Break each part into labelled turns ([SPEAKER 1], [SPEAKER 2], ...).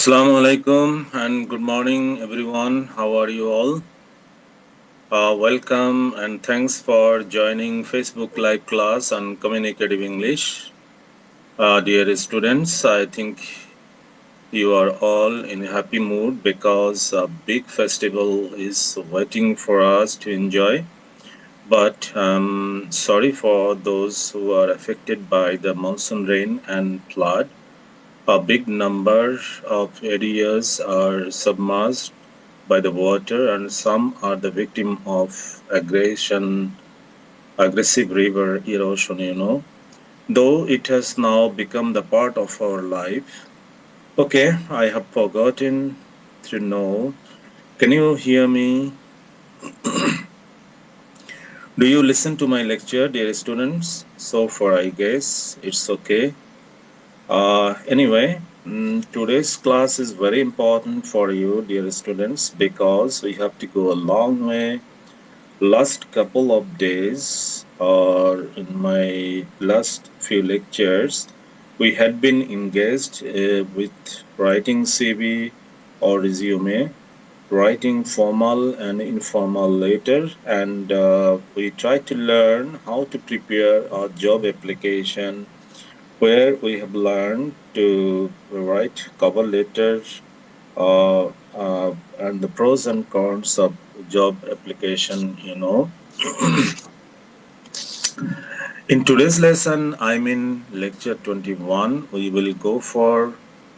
[SPEAKER 1] Assalamu alaikum and good morning, everyone. How are you all? Welcome and thanks for joining Facebook Live class on Communicative English. Dear students, I think you are all in a happy mood because a big festival is waiting for us to enjoy. But sorry for those who are affected by the monsoon rain and flood. A big number of areas are submerged by the water, and some are the victim of aggressive river erosion. Though it has now become the part of our life. Okay, I have forgotten to know. Can you hear me? Do you listen to my lecture, dear students? So far, I guess it's okay. Anyway, today's class is very important for you, dear students, because we have to go a long way. Last couple of days, or in my last few lectures, we had been engaged with writing CV or resume, writing formal and informal letter, and we tried to learn how to prepare a job application where we have learned to write cover letters and the pros and cons of job application. In today's lesson, I'm in lecture 21. We will go for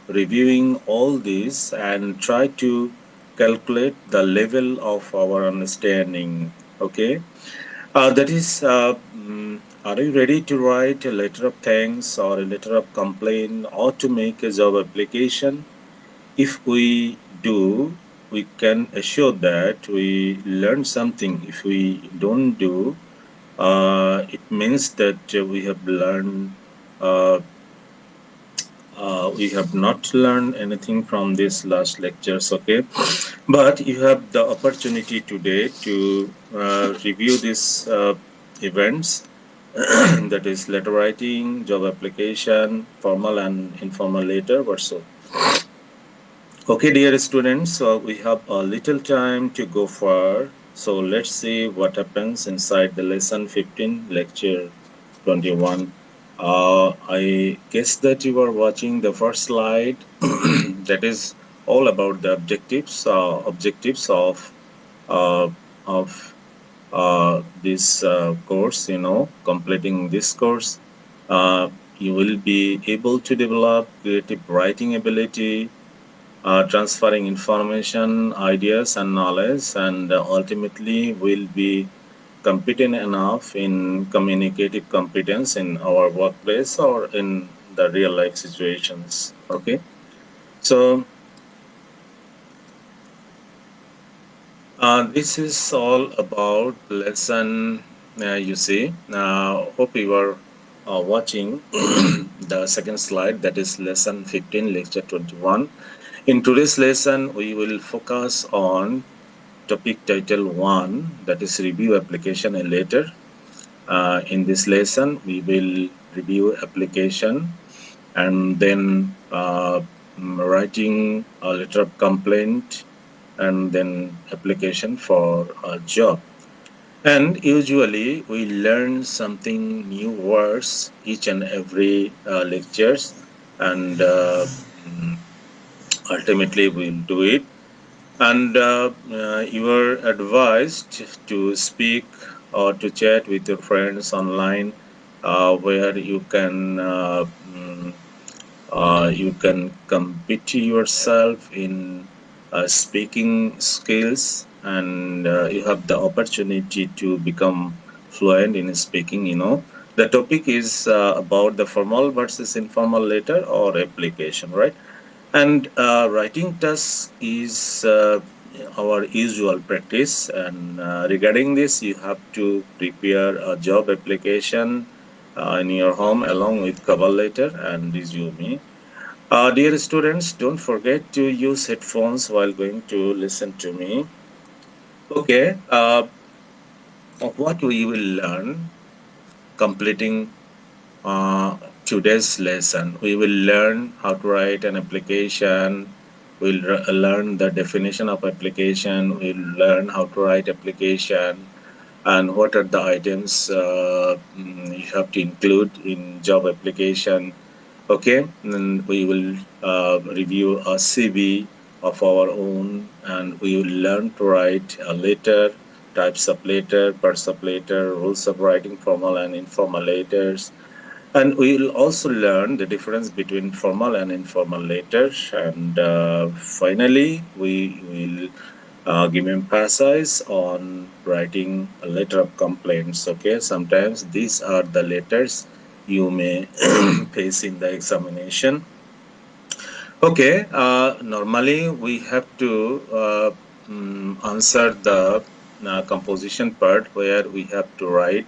[SPEAKER 1] reviewing all this and try to calculate the level of our understanding. Okay. Are you ready to write a letter of thanks or a letter of complaint or to make a job application? If we do, we can assure that we learn something. If we don't do, it means that uh, we have not learned anything from these last lectures. Okay, but you have the opportunity today to review these events. That is letter writing, job application, formal and informal letter, or so. Okay, dear students, so we have a little time to go far. So let's see what happens inside the lesson 15, lecture 21. I guess that you are watching the first slide. That is all about the objectives uh, of this course. Completing this course, uh, you will be able to develop creative writing ability, transferring information, ideas, and knowledge, and ultimately will be competent enough in communicative competence in our workplace or in the real life situations. Okay, so this is all about lesson. You see, hope you are watching the second slide. That is lesson 15, lecture 21. In today's lesson, we will focus on topic title 1, that is review application and later. In this lesson, we will review application and then writing a letter of complaint and then application for a job. And usually we learn something new words each and every lectures, and ultimately we'll do it. And you are advised to speak or to chat with your friends online, where you can compete yourself in speaking skills, and you have the opportunity to become fluent in speaking. The topic is about the formal versus informal letter or application, right? And writing task is our usual practice. And regarding this, you have to prepare a job application in your home along with cover letter and resume. Dear students, don't forget to use headphones while going to listen to me. Okay, what we will learn completing today's lesson. We will learn how to write an application, We'll learn the definition of application. We'll learn how to write application and what are the items you have to include in job application. Okay, and we will review a CV of our own, and we will learn to write a letter, types of letter, parts of letter, rules of writing formal and informal letters, and we will also learn the difference between formal and informal letters. And finally, we will give emphasis on writing a letter of complaints. Okay, sometimes these are the letters you may face in the examination. Okay, normally we have to answer the composition part where we have to write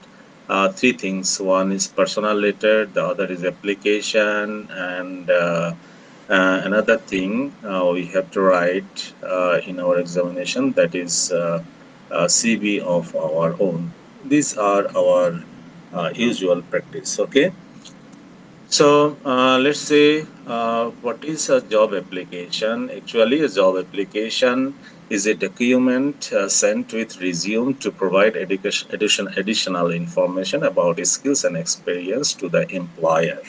[SPEAKER 1] three things. One is personal letter, the other is application, and another thing we have to write in our examination, that is CV of our own. These are our usual practice. Okay. So let's say what is a job application? Actually, a job application is a document sent with resume to provide additional information about skills and experience to the employer.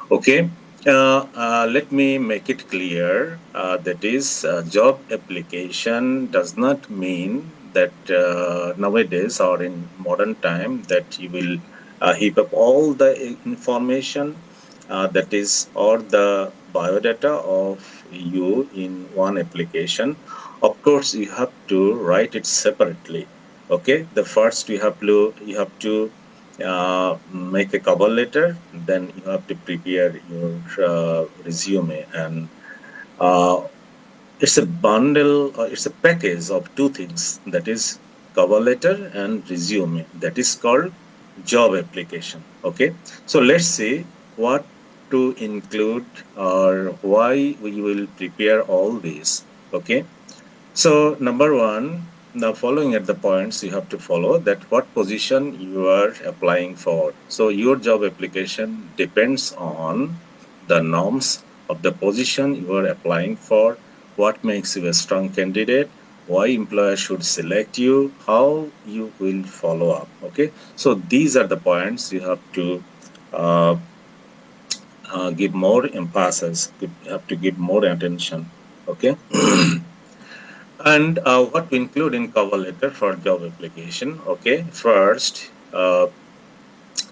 [SPEAKER 1] Okay. Let me make it clear. That is, job application does not mean that nowadays or in modern time that you will heap up all the information, that is, or the biodata of you in one application. Of course, you have to write it separately. Okay. The first you have to make a cover letter, then you have to prepare your resume, and uh, it's a bundle, it's a package of two things, that is cover letter and resume, that is called job application. Okay, so let's see what to include or why we will prepare all these. Okay, so number one, now following at the points you have to follow that what position you are applying for. So your job application depends on the norms of the position you are applying for, what makes you a strong candidate, why employer should select you, how you will follow up. Okay, so these are the points you have to uh, give more emphasis, you have to give more attention. Okay. And what to include in cover letter for job application? Okay, first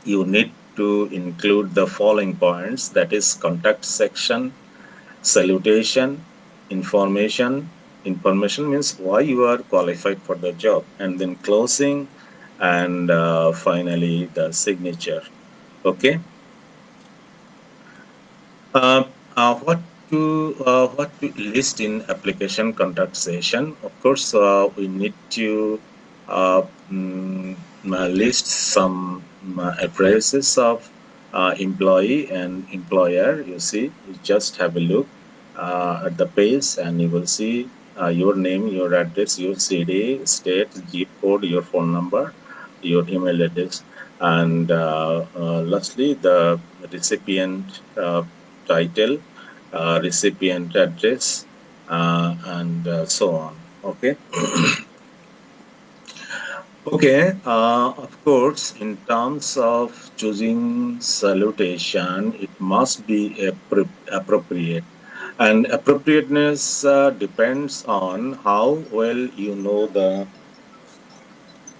[SPEAKER 1] you need to include the following points, that is contact section, salutation, information. Information means why you are qualified for the job, and then closing, and finally the signature. Okay. Uh, what to list in application contact session? Of course, we need to uh, list some addresses of employee and employer. You see, you just have a look at the page, and you will see your name, your address, your city, state, zip code, your phone number, your email address, and lastly the recipient title, recipient address, and so on. Okay. Okay. Of course, in terms of choosing salutation, it must be appropriate. And appropriateness depends on how well you know the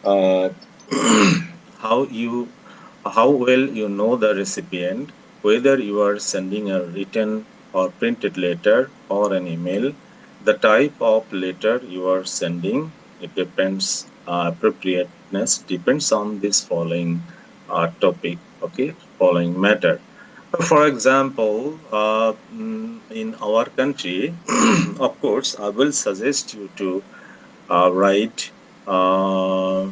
[SPEAKER 1] uh, how you how well you know the recipient, whether you are sending a written or printed letter or an email, the type of letter you are sending, it depends. Appropriateness depends on this following topic. Okay, following matter. For example, in our country, of course, I will suggest you to write. Uh,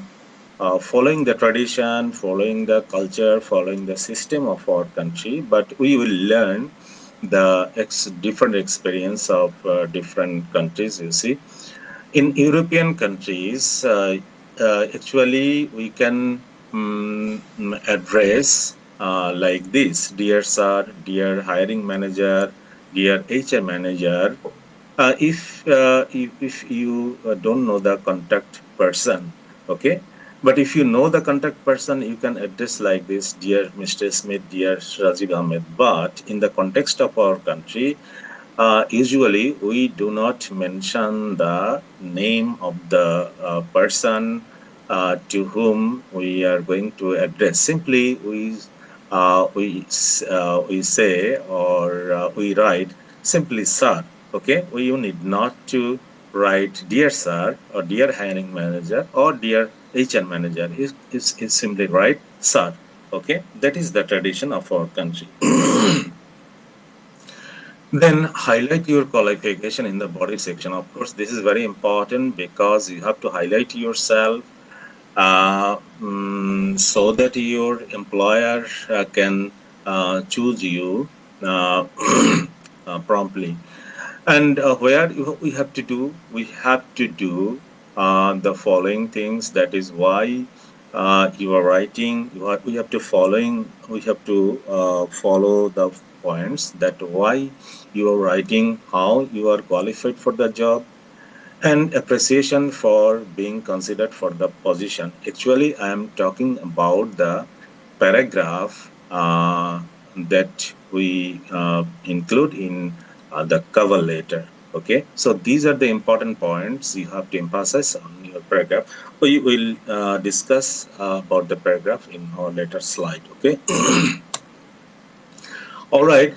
[SPEAKER 1] Following the tradition, following the culture, following the system of our country, but we will learn the different experience of different countries. You see, in European countries, actually we can address like this: Dear sir, dear hiring manager, dear HR manager. If you don't know the contact person, okay, but if you know the contact person, you can address like this: dear Mr. Smith, dear Rajiv Ahmed. But in the context of our country, usually, we do not mention the name of the person to whom we are going to address. Simply, we say or we write simply "sir." Okay, you need not to write "dear sir" or "dear hiring manager" or "dear HR manager." Is simply write "sir." Okay, that is the tradition of our country. Then highlight your qualification in the body section. Of course, this is very important because you have to highlight yourself so that your employer can choose you uh, promptly. And we have to do, the following things. That is why you are writing. We have to follow the points that why you are writing, how you are qualified for the job, and appreciation for being considered for the position. Actually, I am talking about the paragraph that we include in the cover letter. Okay, so these are the important points you have to emphasize on your paragraph. We will discuss about the paragraph in our later slide. Okay, all right.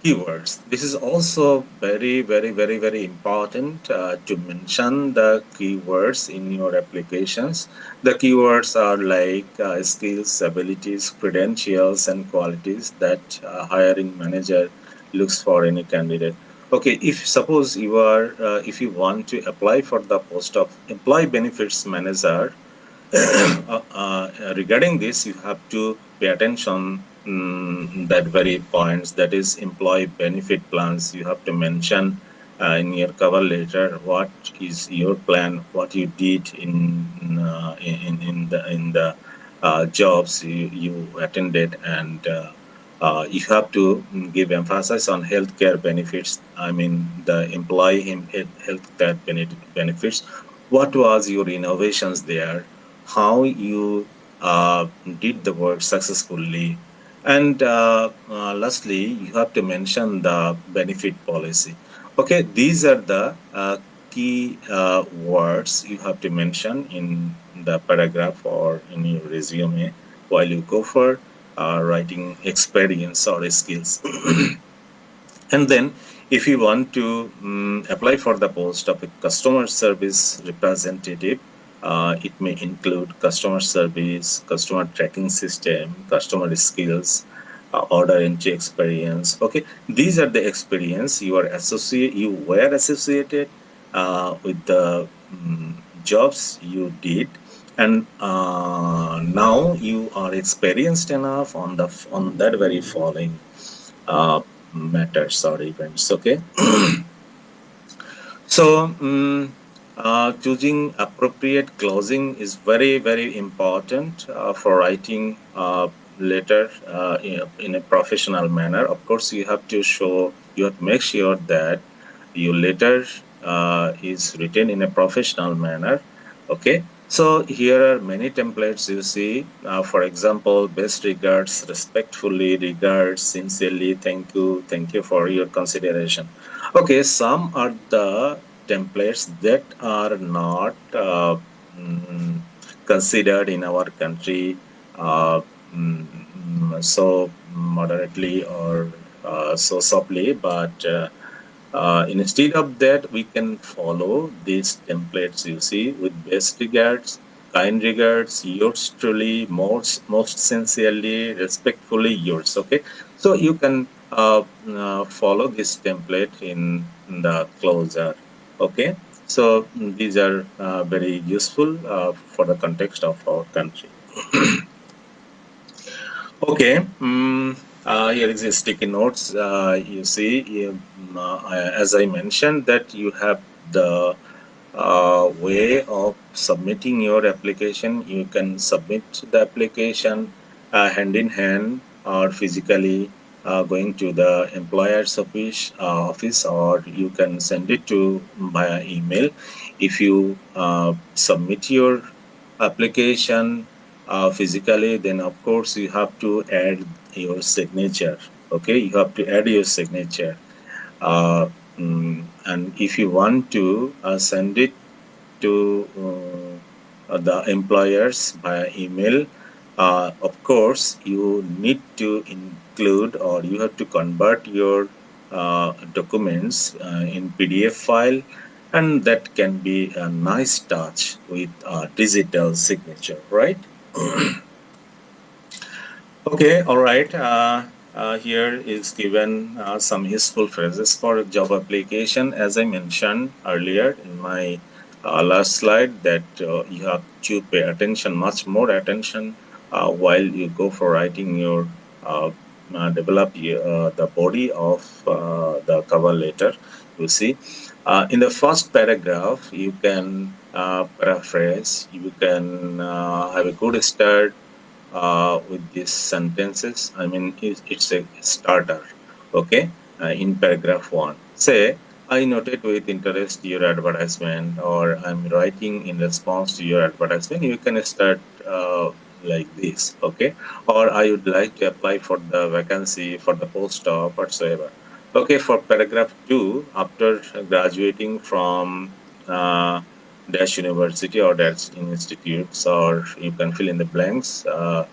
[SPEAKER 1] Keywords. This is also very, very, very, very important to mention the keywords in your applications. The keywords are like skills, abilities, credentials, and qualities that hiring manager looks for any candidate. Okay, if suppose if you want to apply for the post of employee benefits manager, regarding this, you have to pay attention that very points. That is employee benefit plans. You have to mention in your cover letter what is your plan, what you did in the jobs you attended, and you have to give emphasis on healthcare benefits. I mean, the employee healthcare benefits. What was your innovations there? How you did the work successfully? And lastly, you have to mention the benefit policy. Okay, these are the key words you have to mention in the paragraph or in your resume while you go for writing experience or skills. And then, if you want to apply for the post of a customer service representative, it may include customer service, customer tracking system, customer skills, order entry experience. Okay, these are the experience you were associated with the jobs you did, and now you are experienced enough on that very following uh, matters or events. Okay, so choosing appropriate closing is very, very important for writing letter in a professional manner. Of course, you have to make sure that your letter is written in a professional manner. Okay, so here are many templates you see. For example, best regards, respectfully, regards, sincerely, thank you for your consideration. Okay, some are the templates that are not mm, considered in our country uh, so moderately or so softly, but instead of that, we can follow these templates you see with best regards, kind regards, yours truly, most sincerely, respectfully yours. Okay, so you can follow this template in the closer. Okay, so these are very useful for the context of our country. Okay. Here is a sticky notes. You see, as I mentioned, that you have the way of submitting your application. You can submit the application hand in hand or physically. going to the employer's office, or you can send it to via email. If you submit your application physically, then of course you have to add your signature. Okay, you have to add your signature. Uh, and if you want to send it to the employers via email, of course, you need to include, or you have to convert your documents in PDF file, and that can be a nice touch with a digital signature, right? Okay, all right. Here is given some useful phrases for job application. As I mentioned earlier in my last slide, that you have to pay attention, much more attention, while you go for writing your the body of the cover letter. You see, in the first paragraph, you can paraphrase. You can have a good start with these sentences. I mean, it's a starter. Okay, in paragraph one, say, I noted with interest your advertisement, or I'm writing in response to your advertisement. You can start like this. Okay, or I would like to apply for the vacancy for the post of whatsoever. Okay, for paragraph two, after graduating from dash university or dash institutes, or you can fill in the blanks, uh,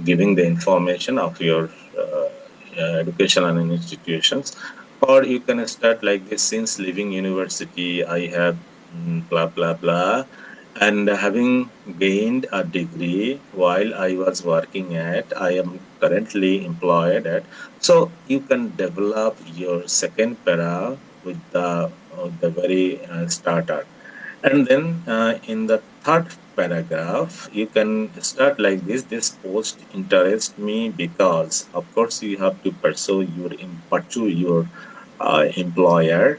[SPEAKER 1] giving the information of your education and institutions. Or you can start like this: since leaving university I have blah blah blah, and having gained a degree while I was working at, I am currently employed at. So you can develop your second para with the very starter. And then in the third paragraph, you can start like this: this post interests me because, of course, you have to pursue your employer,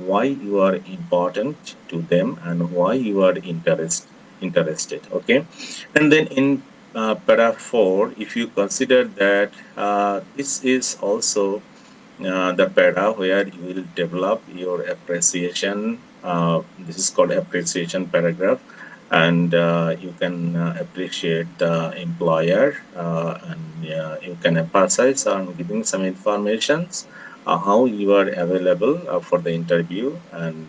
[SPEAKER 1] why you are important to them, and why you are interested. Okay. And then in para 4, if you consider that this is also the para where you will develop your appreciation. This is called appreciation paragraph, and you can appreciate the employer, and you can emphasize on giving some informations how you are available for the interview and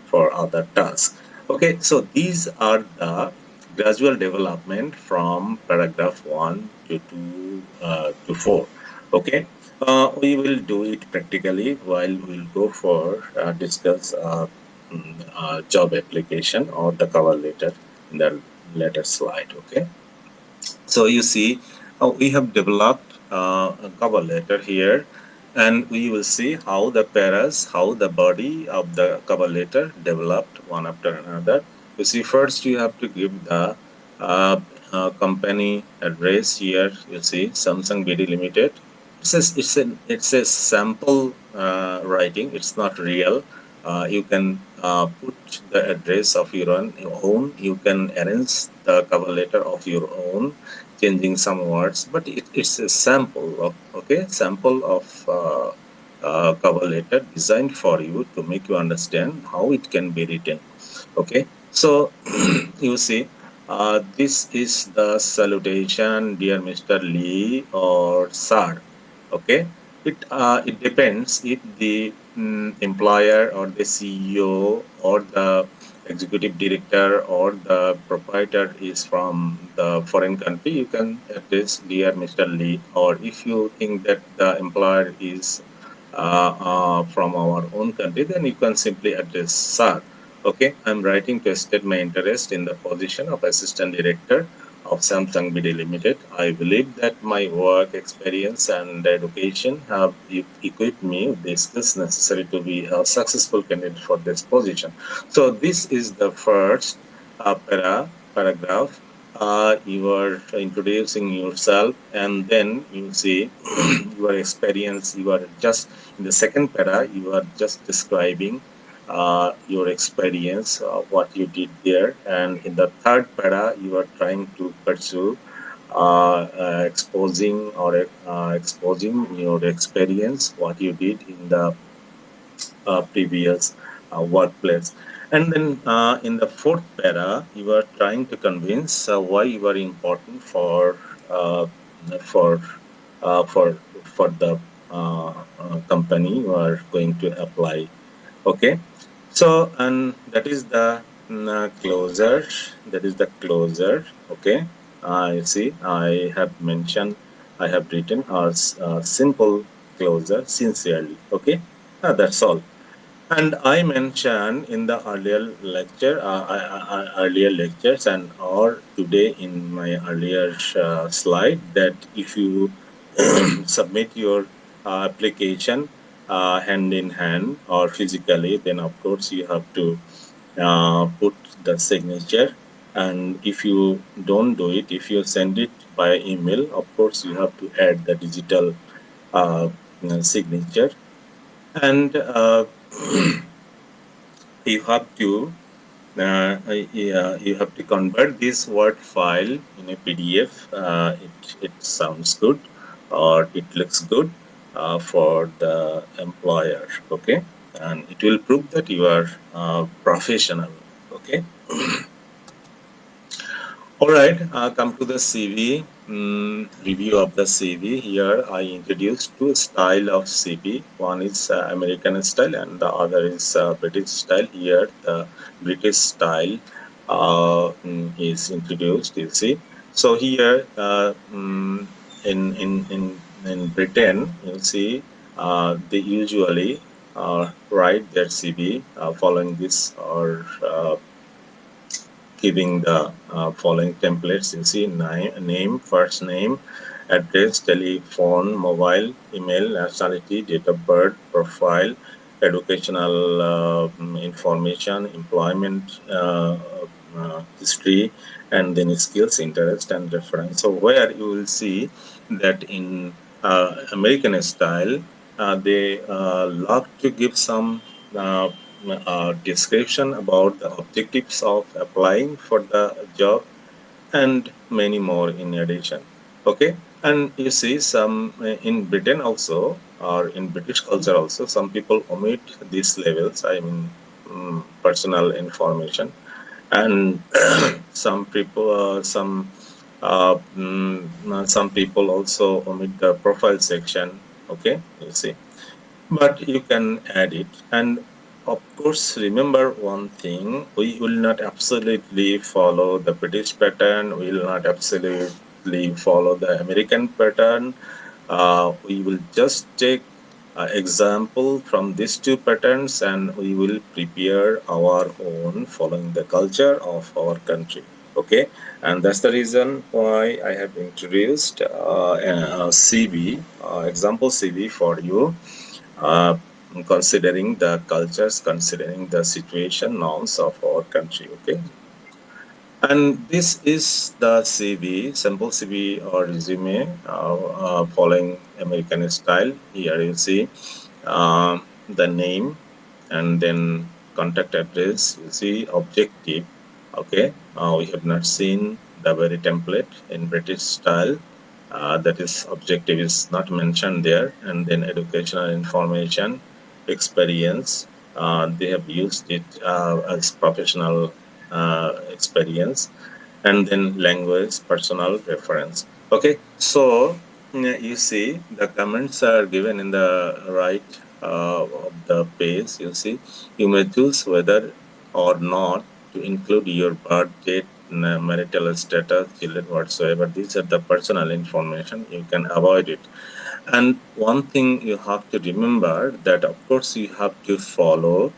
[SPEAKER 1] for other tasks. Okay, so these are the gradual development from paragraph 1 to 2 to 4. Okay, we will do it practically while we'll go for discuss job application or the cover letter in the later slide. Okay, so you see, we have developed a cover letter here, and we will see how the paras, how the body of the cover letter developed one after another. You see, first you have to give the uh, company address here. You see, Samsung BD Limited. It's a sample writing. It's not real. You can put the address of your own. You can arrange the cover letter of your own, changing some words, but it's a sample of, okay, sample of cover letter designed for you to make you understand how it can be written. Okay, so you see, this is the salutation, dear Mr. Lee or Sir. Okay, it depends if the employer or the CEO or the executive director or the proprietor is from the foreign country. You can address dear Mr. Lee, or if you think that the employer is from our own country, then you can simply address Sir. Okay, I'm writing to state my interest in the position of Assistant Director of Samsung BD Limited. I believe that my work experience and education have equipped me with the skills necessary to be a successful candidate for this position. So this is the first paragraph. You are introducing yourself, and then you see your experience. You are just in the second para. You are just describing your experience, what you did there, and in the third para, you are trying to pursue exposing your experience, what you did in the previous workplace. And then in the fourth para, you are trying to convince why you are important uh, for for the company you are going to apply. Okay, so and that is the closer. That is the closer. Okay, you see, I have mentioned, I have written as simple closer sincerely. Okay, that's all. And I mentioned in the earlier lectures, and or today in my earlier slide, that if you submit your application hand in hand or physically, then of course you have to put the signature. And if you don't do it, if you send it by email, of course you have to add the digital uh, signature. And you have to you have to convert this Word file in a PDF. It sounds good or it looks good for the employer. Okay, and it will prove that you are professional. Okay. All right, come to the CV. Review of the CV. Here I introduced two style of CV. One is American style and the other is British style. Here the British style is introduced. You see. So here in Britain, you see they usually write their CV following this or giving the following templates. You see, name, first name, address, telephone, mobile, email, nationality, date of birth, profile, educational information, employment history, and then skills, interest, and reference. So where you will see that in American style, they love to give some uh, description about the objectives of applying for the job and many more in addition. Okay, and you see some in Britain also or in British culture also, some people omit these levels. I mean, personal information, and some people also omit the profile section. Okay, you see, but you can add it. And of course, remember one thing, we will not absolutely follow the British pattern, we will not absolutely follow the American pattern. We will just take example from these two patterns and we will prepare our own following the culture of our country. Okay, and that's the reason why I have introduced a CV, example CV for you, uh, considering the cultures, considering the situation, norms of our country. Okay, and this is the CV, simple CV or resume, following American style. Here you see the name and then contact address. You see objective. Okay, we have not seen the very template in British style. That is objective is not mentioned there, and then educational information, experience. They have used it as professional experience, and then language, personal reference. Okay, so you see the comments are given in the right of the page. You see, you may choose whether or not to include your birth date, marital status, children, whatsoever. These are the personal information. You can avoid it. And one thing you have to remember that, of course, you have to follow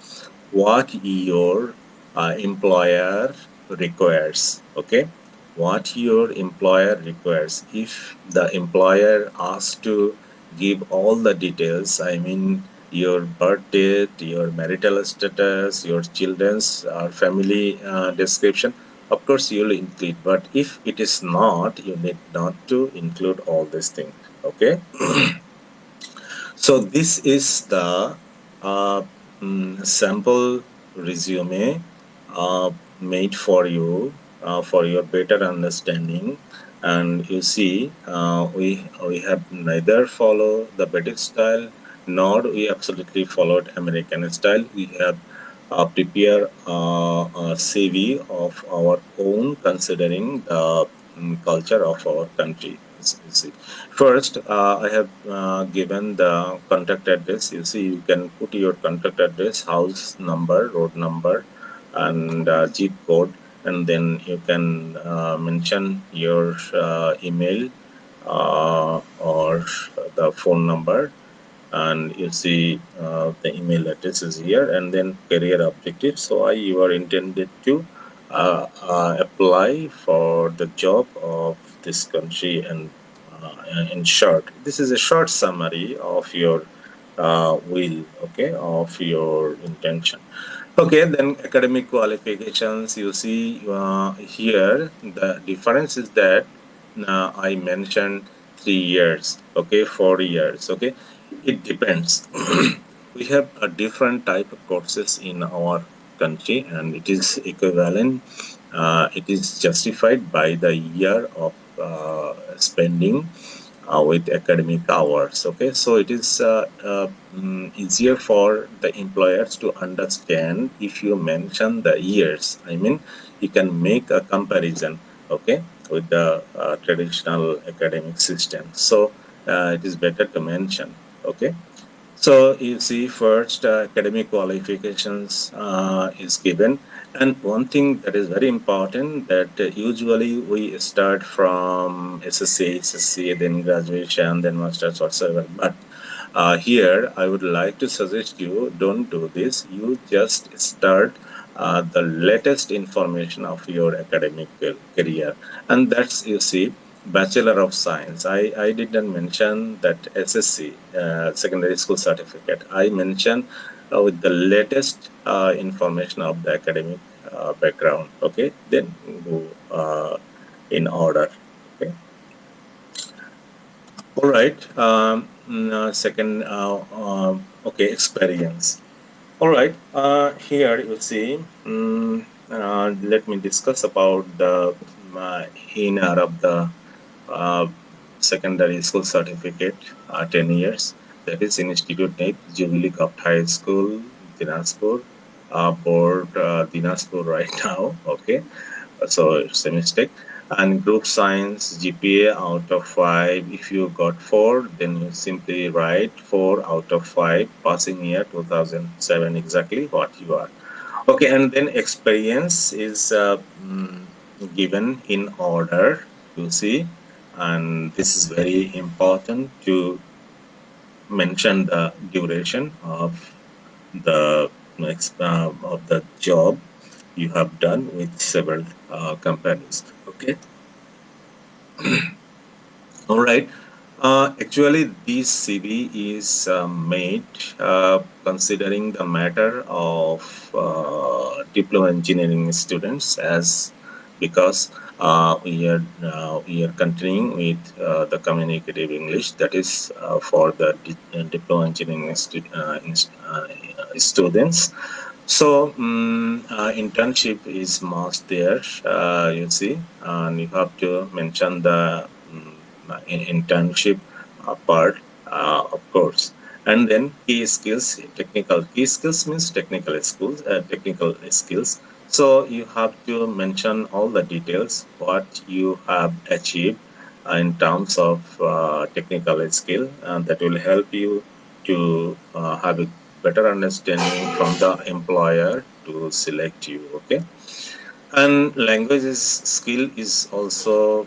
[SPEAKER 1] what your employer requires. Okay, what your employer requires. If the employer asks to give all the details, I mean your birth date, your marital status, your children's family description, of course you will include. But if it is not, you need not to include all these things. Okay, so this is the uh, sample resume made for you for your better understanding. And you see, we have neither follow the British style nor we absolutely followed American style. We have prepare a CV of our own, considering the culture of our country. You see. First, I have given the contact address. You see, you can put your contact address, house number, road number, and zip code, and then you can mention your email or the phone number, and you see the email address is here, and then career objectives. So you are intended to apply for the job of this country, and in short, this is a short summary of your will, okay, of your intention. Okay, then academic qualifications. You see here the difference is that I mentioned 3 years, okay, 4 years, okay. It depends. We have a different type of courses in our country, and it is equivalent. It is justified by the year of spending with academic hours. Okay, so it is easier for the employers to understand if you mention the years. I mean, you can make a comparison, okay, with the traditional academic system. So it is better to mention. Okay, so you see, first academic qualifications is given, and one thing that is very important, that usually we start from SSC, then graduation, then masters, whatsoever. But here, I would like to suggest you don't do this. You just start the latest information of your academic career, and that's, you see, Bachelor of Science. I didn't mention that SSC, secondary school certificate. I mentioned with the latest information of the academic background. Okay, then go in order. Okay, all right. Second, okay, experience. All right. Here you see. Let me discuss about the inner of the uh, secondary school certificate, 10 years. That is Institute Net, Jubilee Cup High School, Dinaspur, board Dinaspur right now. Okay, so it's a mistake. And group science GPA out of 5. If you got 4, then you simply write 4 out of 5. Passing year 2007, exactly what you are. Okay, and then experience is given in order, you see, and this is very important to mention the duration of the job you have done with several companies. Okay, all right. Actually, this CV is made considering the matter of diploma engineering students, as because we are continuing with the communicative English, that is for the diploma engineering students. So internship is must there, you see, and you have to mention the internship part, of course. And then key skills, technical key skills means technical skills, So you have to mention all the details what you have achieved in terms of technical skill, and that will help you to have a better understanding from the employer to select you. Okay, and language is skill is also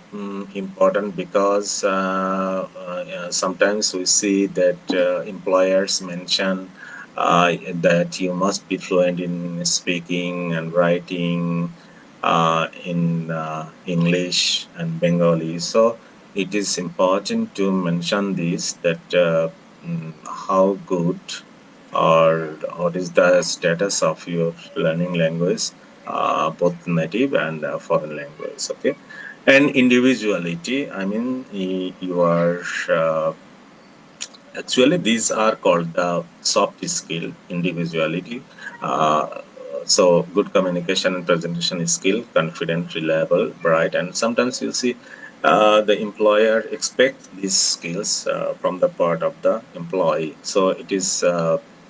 [SPEAKER 1] important, because sometimes we see that employers mention that you must be fluent in speaking and writing in English and Bengali. So it is important to mention this, that how good or what is the status of your learning language, both native and foreign language. Okay, and individuality. I mean, you are actually, these are called the soft skill, individuality. Uh, so good communication and presentation skill, confident, reliable, bright, and sometimes you see. the employer expects these skills from the part of the employee. So it is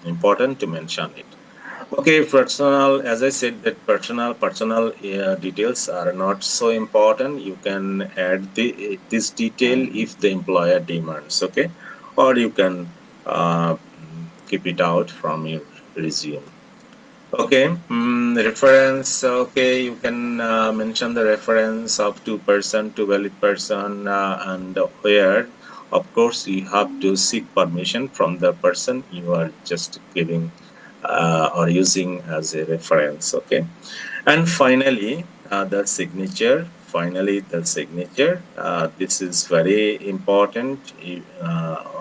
[SPEAKER 1] important to mention it. Okay, personal, as I said, that personal details are not so important. You can add this detail if the employer demands, okay, or you can keep it out from your resume. Okay, reference. Okay, you can mention the reference of to person to valid person, and where, of course, you have to seek permission from the person you are just giving or using as a reference. Okay, and finally, the signature. Finally, the signature. This is very important.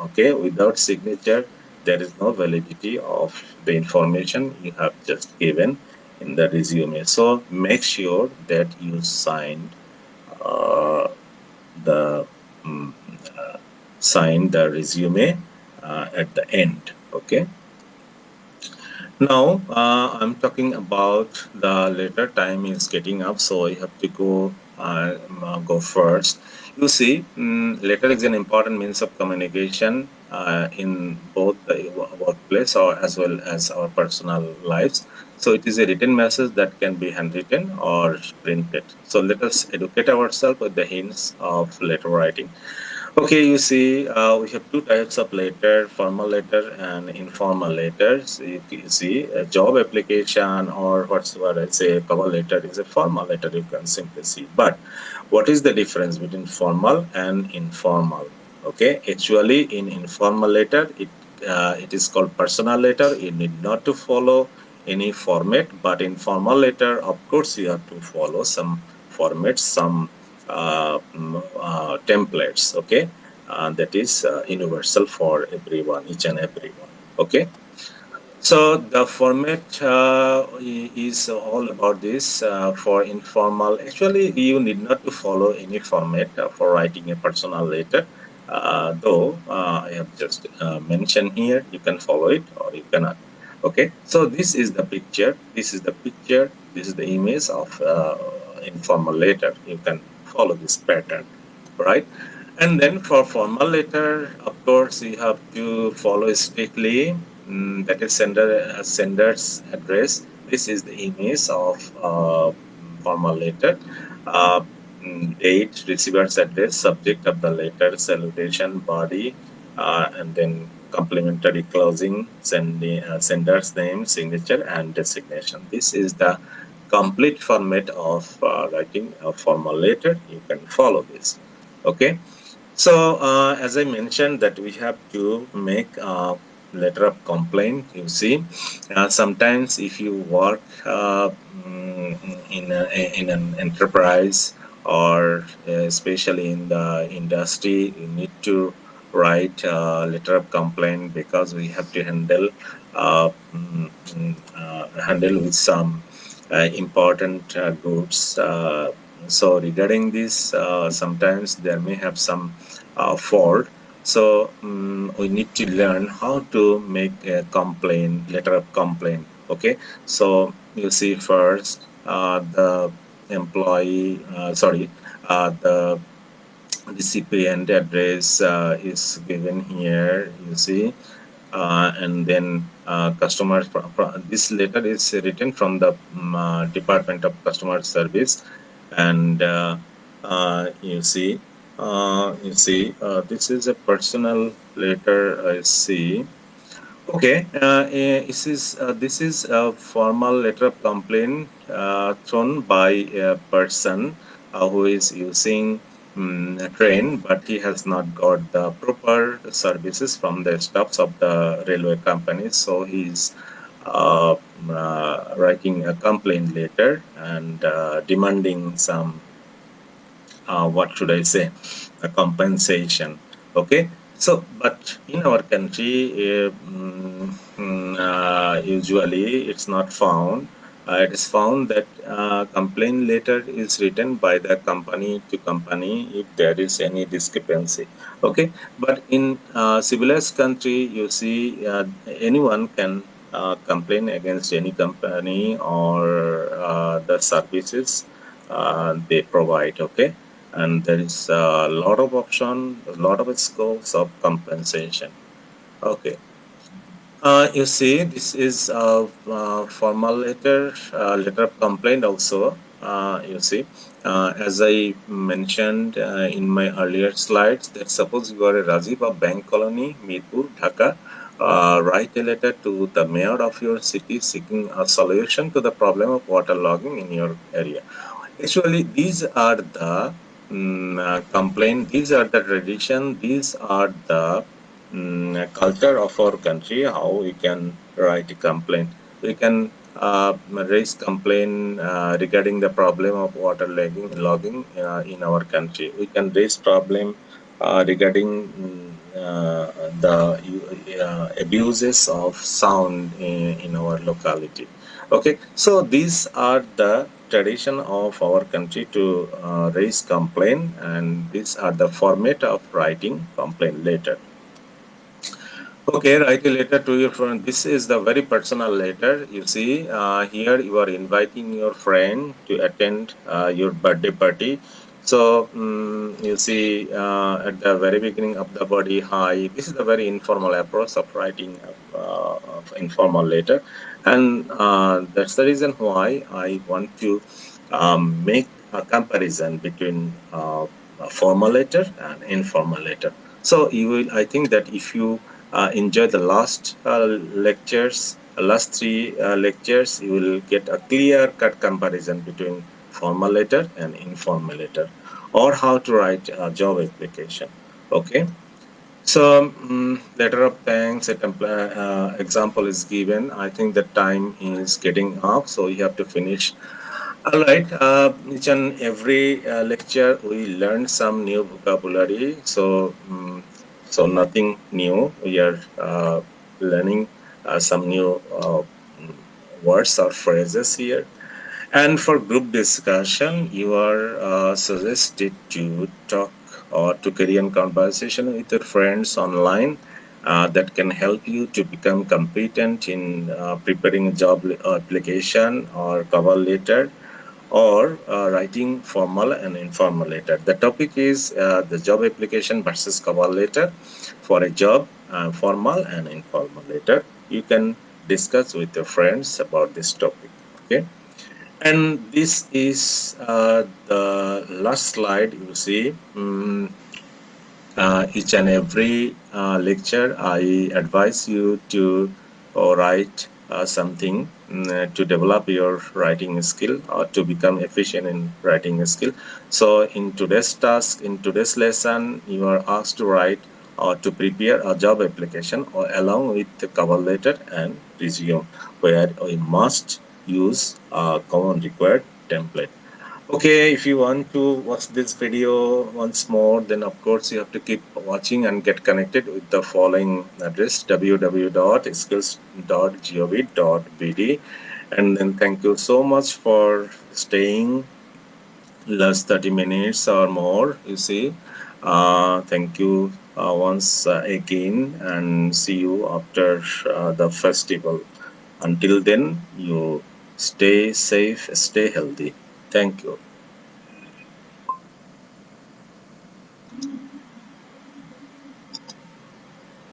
[SPEAKER 1] Okay, without signature, there is no validity of the information you have just given in the resume. So make sure that you signed uh, the mm, uh, the resume at the end. Okay. Now, I'm talking about the later time is getting up, so I have to go first. You see, letter is an important means of communication in both the workplace or as well as our personal lives. So it is a written message that can be handwritten or printed. So let us educate ourselves with the hints of letter writing. Okay, you see, we have two types of letter, formal letter and informal letters. You see, a job application or what's what I say, a cover letter is a formal letter, you can simply see. But what is the difference between formal and informal? Okay, actually, in informal letter, it is called personal letter. You need not to follow any format, but in formal letter, of course, you have to follow some formats, some templates. Okay, that is universal for everyone, each and everyone. Okay, so the format is all about this for informal. Actually, you need not to follow any format for writing a personal letter. Though I have just mentioned here, you can follow it or you cannot. Okay, so this is the picture. This is the picture. This is the image of informal letter. You can follow this pattern, right? And then for formal letter, of course, you have to follow strictly. That is sender's address. This is the image of formal letter. Uh, Date, receiver's address, subject of the letter, salutation, body, and then complimentary closing, sender's name, signature, and designation. This is the complete format of writing a formal letter. You can follow this. Okay. So, as I mentioned, that we have to make a letter of complaint. You see, sometimes if you work in an enterprise or especially in the industry, you need to write a letter of complaint because we have to handle with some important goods. So regarding this, sometimes there may have some fault. So we need to learn how to make a complaint, letter of complaint. Okay. So you see first the employee, the recipient address is given here. You see, and then this letter is written from the Department of Customer Service, and this is a personal letter. I see. Okay, this is a formal letter of complaint thrown by a person who is using a train, but he has not got the proper services from the staffs of the railway company. So he's writing a complaint letter and demanding some what should I say, a compensation. Okay, so but in our country, usually it's not found. It is found that complaint letter is written by the company to company if there is any discrepancy. Okay, but in civilized country, you see, anyone can complain against any company or the services they provide. Okay, and there is a lot of option, a lot of scopes of compensation. Okay. You see, this is a formal letter of complaint also. You see, as I mentioned in my earlier slides, that suppose you are a Rajiv of Bank Colony, Mirpur, Dhaka, write a letter to the mayor of your city seeking a solution to the problem of water logging in your area. Actually, these are the complaint. These are the tradition. These are the culture of our country. How we can write a complaint. We can raise complaint regarding the problem of water logging in our country. We can raise problem regarding the abuses of sound in our locality. Okay, so these are the tradition of our country to raise complaint, and these are the format of writing complaint letter. Okay, write a letter to your friend. This is the very personal letter. You see, here you are inviting your friend to attend your birthday party. So you see, at the very beginning of the body, hi. This is the very informal approach of writing of informal letter, and that's the reason why I want to make a comparison between a formal letter and informal letter. So you will, I think that if you enjoy the last lectures, last three lectures, you will get a clear-cut comparison between formal letter and informal letter, or how to write a job application. Okay. So, letter of thanks, example is given. I think the time is getting up, so you have to finish. All right. Each and every lecture, we learn some new vocabulary. So, so nothing new. We are learning some new words or phrases here. And for group discussion, you are suggested to talk or to carry on conversation with your friends online. That can help you to become competent in preparing a job application or cover letter, or writing formal and informal letter. The topic is the job application versus cover letter for a job, formal and informal letter. You can discuss with your friends about this topic. Okay. And this is the last slide you see. Each and every lecture, I advise you to write something to develop your writing skill or to become efficient in writing skill. So, in today's task, in today's lesson, you are asked to write or to prepare a job application or along with the cover letter and resume, where we must use a common required template. Okay, if you want to watch this video once more, then of course you have to keep watching and get connected with the following address www.skills.gov.bd. And then thank you so much for staying last 30 minutes or more, you see. Thank you once again, and see you after the festival. Until then, you stay safe, stay healthy. Thank you.